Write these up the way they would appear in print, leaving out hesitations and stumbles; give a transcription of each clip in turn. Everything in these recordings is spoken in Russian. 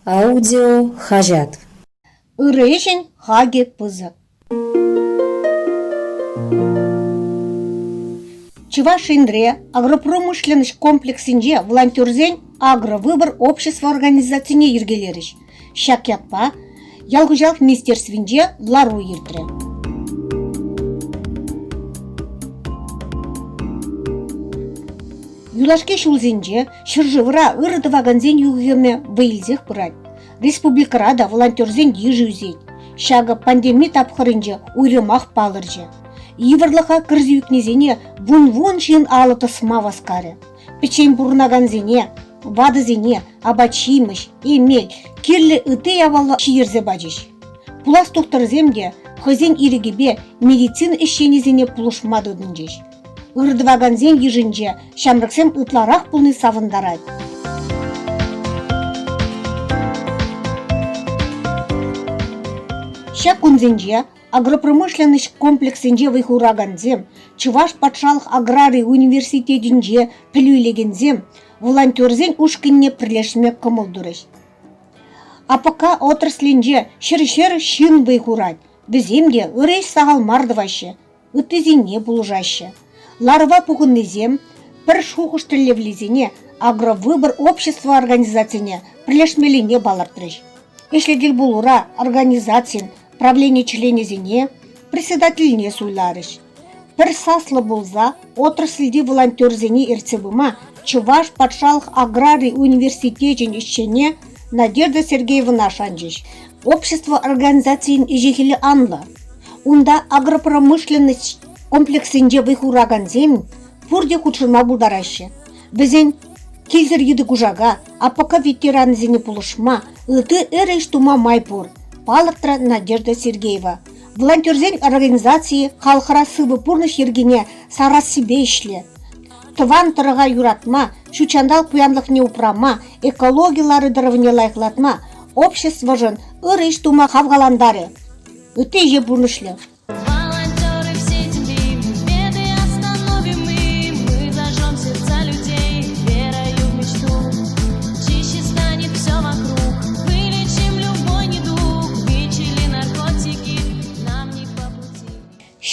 Аудио хажат. Ырежень хаге пызык. Чуваш Индре агропромышленность комплексинже волонтерзень агровыбор общества организацияне ергелериш. Шак ятпа ялгыжалк министерствинже лару иртре. Юлашке шулзенже шыржывыра ырыдываганзен югеме выилзех пырать. Республикарада волонтерзен ежюзеть. Шага пандемия тапхырынже уйрымах палырже. Ивырлыха кырзюкнезене вун-вун шин алыты сма васкаре. Печень бурнаганзене, вадызене, абачимыш, эмель, кирлі ыты явалы шиерзе бажиш. Пулас тоқтырземде хызен ирегебе медицин ишенезене пулушмадыдынжеш. Ырдываганзен ежинже шамрыксем ытларах пулны савындарать. Шак кунзенже агропромышленность комплексинже выхураганзем, Чуваш патшалық аграрий университетинже пилюйлегензем, волонтерзен ушкинне прилешмек кымылдырыш. А пока отраслинже шыр-шыр шин выхурать, біземде ыреш сағал мардываще, ытызене булжаще. Ларва пугыннезем, пір шухыштылевлезене агровыбор общества организацияне прилешмелине балартырыш. Эшледел булура организациян правление членезене, председательне суйларыш. Пір саслы болза, отрасльде волонтерзене ирцебыма Чуваш патшалық аграрий университетин ишчене Надежда Сергеевна шанжиш. Общество организациян ижехилі анла. Унда агропромышленность комплексинже выхураганзем пурде худшыма булдараще. Бізен келзір еді кужага, а пока ветеранзене пулышма, ыты эреш тума майпур. Палықтра Надежда Сергеева. Волонтерзен организации халқыра сыбы пурныш ергене сарас себе ишле. Тыван тұрыға юратма, шучандал куянлық не упрама, экологиялары дырывыне лайықлатма, общество жын ырыш тума хавгаландары. Ыты же пурнышлы.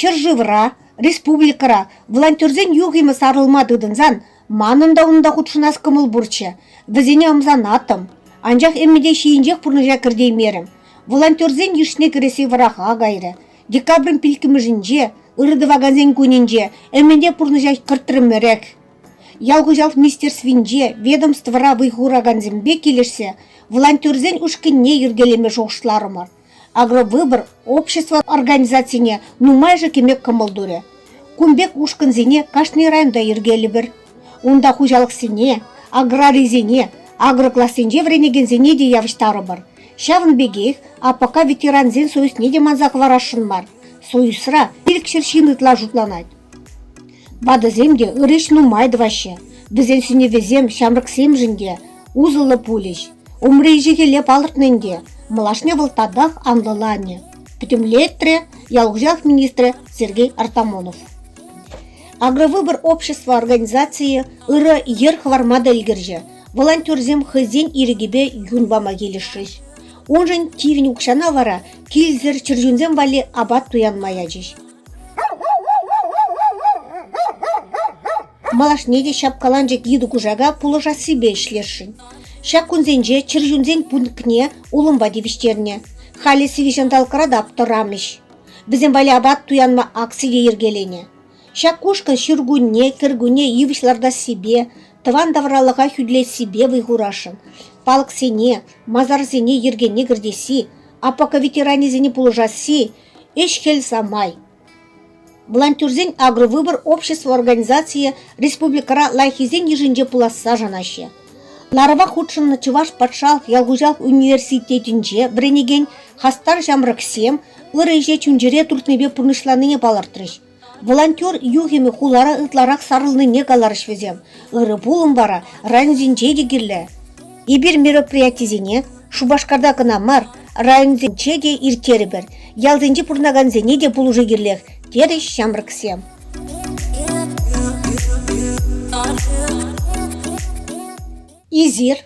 Шыржывыра, республикара, волонтерзен югима сарылмадыдынзан, манында унда худшынас кымыл бурчы, візене омзан атым, анжақ эммеде шиінжек пұрныжа кірдей мерім. Волонтерзен ешіне кіресе вараға гайры, декабрын пілкіміжінже, ырыдываганзен көнінже, эммеде пұрныжа кірттірім мөрек. Ялгыжалк министерствинже, ведомствора выйхураганзембе келешсе, волонтерзен ушкінне ергелеме жоғышларымар. Агровыбор общества организацияне нумайжы кемек кымылдуре. Кумбек ушкынзене кашны районда ергелі бір. Унда хужалықсене, аграризене, агроклассенже вренегензене де явыштары бар. Шавын бегех, а пока ветеранзен союзне де манзақ варашын бар. Союзра илікшір шинытла жұтланайд. Бадыземде ырыш нумайды ваще. Бізен сүне везем шамрыксем жінде, узылы пулеш. Умрейжі келеп алыртненде. Малашне волтадах анлылане. Путемлетре ялгжах министра Сергей Артамонов. Агровыбор общества организации ыры ерх вармада илгерже. Волонтерзем хызен ирегебе юнбама келешіш. Онжын тивен укшана вара килзер чыржунзем вали абат туянмаячиш. Малашнеде шапкаланжек еду кужага пулыжа себе шлешшін. Шак кунзенже чыржунзен пункне улымба девиштерне. Хали сивишандалкарада аптырамыш. Бізен вали абат туянма аксиде ергелене. Шак кушкан шыргунне, кіргуне евишларда себе, тыван давралыға хүдле себе выйгурашын. Палықсене, мазарзене ергене гірдеси, а пока ветеранезене пулыжаси, эшкел самай. Волонтерзен агровыбор общества организации республикара лайхизен ежинже пуласса жанаще. Ларва худшынны Чуваш патшалық ялгужалық университетінже біренеген хастар жамрыксем ырыже чүнжере туртнебе пұрнышланыне балартырыш. Волонтер югеме хулара ытларақ сарылныне каларыш везем. Ыры булым бара районзенже дегерлі. Ибір мероприятизене Шубашкарда кынамар районзенже де иртері бір. Ялзенже пұрнаганзене де бұлужы керлех. Тереш жамрыксем. Изир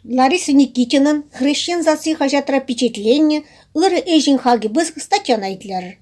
Лариса Никитинын хрещензасы хажатра впечатление ыры эжин хаги быз статьян айтлар.